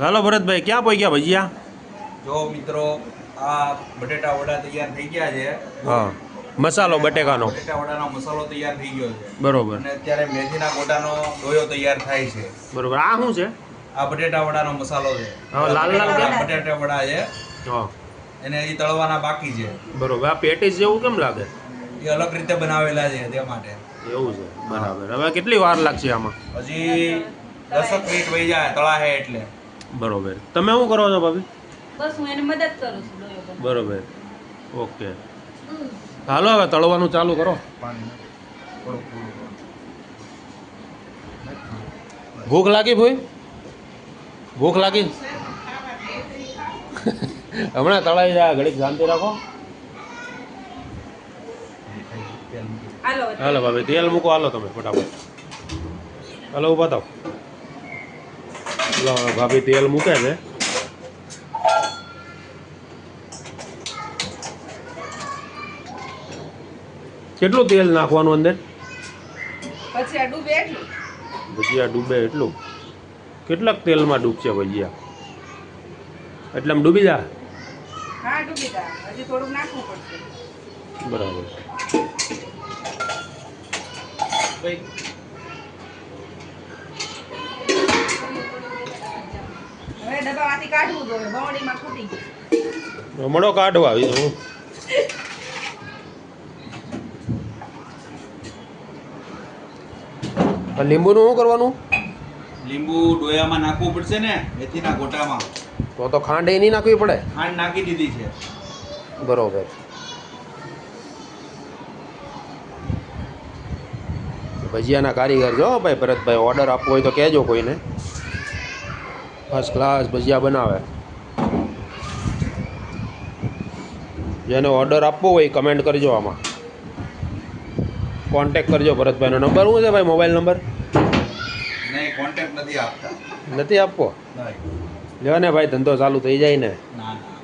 હાલો ભરતભાઈ, ક્યાં પહોંચ્યા ભજીયા? જો મિત્રો, આ બટેટા વડા તૈયાર થઈ ગયા છે. હા, મસાલો બટેકાનો. બટેટા વડાનો મસાલો તૈયાર થઈ ગયો છે. બરોબર. અને અત્યારે મેથીના ગોટાનો ડોયો તૈયાર થાય છે. બરોબર. આ શું છે? આ બટેટા વડાનો મસાલો છે. હા, લાલ લાલ બટેટા વડા છે. હા, એને હજી તળવાના બાકી છે. બરોબર. આ પેટીસ જેવું કેમ લાગે? એ અલગ રીતે બનાવેલા છે તે માટે. એવું છે, બરાબર. હવે કેટલી વાર લાગશે આમાં? હજી 10 મિનિટ વહી જાય તળાહે એટલે. બરોબર. તમે શું કરો છો ભાભી? બસ હું એને મદદ કરું છું ડોયો બનાવવા. બરોબર. ઓકે, હાલો હવે તળવાનું ચાલુ કરો. ભૂખ લાગી ભાઈ? ભૂખ લાગી? હમણાં તળાઈ જાય, ઘડીક શાંતિ રાખો. હાલો ભાભી, તેલ મૂકો. હાલો તમે ફટાફટ. હાલો ઊભા થાવ. ભાભી તેલ મૂકે છે. કેટલું તેલ નાખવાનું અંદર? પછી આ ડૂબે એટલું. ભજીયા ડૂબે એટલું? કેટલાક તેલમાં ડૂબશે ભજીયા? એટલે આમ ડૂબી જા? હા, ડૂબી જા. હજી થોડુંક નાખવું પડશે. બરાબર. હવે ડબ્બામાંથી કાઢવું જોઈએ, બવડીમાં ખૂટી ગયું. મળો કાઢવા આવી હું. લીંબુનું શું કરવાનું? લીંબુ ડોયામાં નાખવું પડશે ને, મેથીના ગોટામાં. તો ખાંડ એ નહીં નાખવી પડે? ખાંડ નાખી દીધી છે. બરોબર. ભજીયાના કારીગર જો ભાઈ ભરતભાઈ, ઓર્ડર આપવો હોય તો કહેજો કોઈને. ફર્સ્ટ ક્લાસ ભજીયા બનાવે. જેને ઓર્ડર આપવો હોય કમેન્ટ કરજો. આમાં કોન્ટેક કરજો. ભરતભાઈનો નંબર શું છે ભાઈ? મોબાઈલ નંબર નહીં, કોન્ટેક્ટ નથી આપતા. નથી આપવો? નહીં. લ્યો ને ભાઈ, ધંધો ચાલુ થઈ જાય ને. ના ના.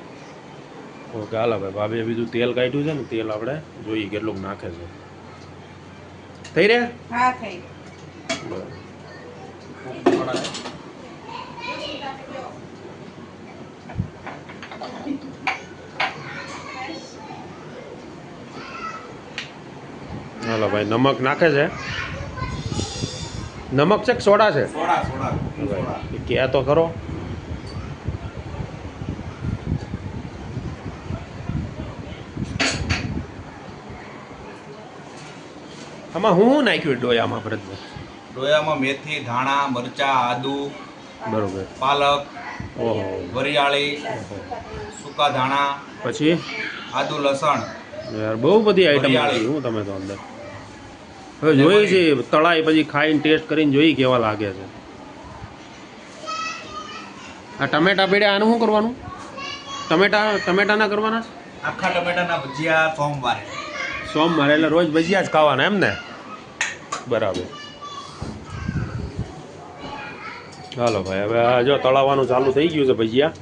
ઓકે, હાલો ભાઈ. ભાભીએ બીજું તેલ કાઢ્યું છે ને, તેલ આપણે જોઈએ કેટલું નાખે છે. થઈ રહ્યા? હા, થઈ. હાલો ભાઈ, નમક નાખે છે. નમક છે કે સોડા છે? Soda soda. ભાઈ કે તો ખરો. આમાં હું નાખ્યું ડોયામાં ભરતભાઈ? ડોયામાં મેથી, ધાણા, મરચા, આદુ, બરોબર. પાલક, ઓહો. વરિયાળી, સૂકા ધાણા, પછી આદુ, લસણ. યાર બહુ બધી આઈટમ નાખી હું તમે તો અંદર. હવે જોઈ છે તળાઈ, પછી ખાઈને ટેસ્ટ કરીને જોઈ કેવા લાગે છે. આ ટમેટા પીડ્યા, આનું શું કરવાનું? ટમેટાના કરવાના? આખા ટમેટાના ભજીયા સોમવારે. સોમવારે એટલે રોજ ભજીયા જ ખાવાના એમ ને? બરાબર. હાલો ભાઈ, હવે જો તળાવવાનું ચાલુ થઈ ગયું છે ભજીયા.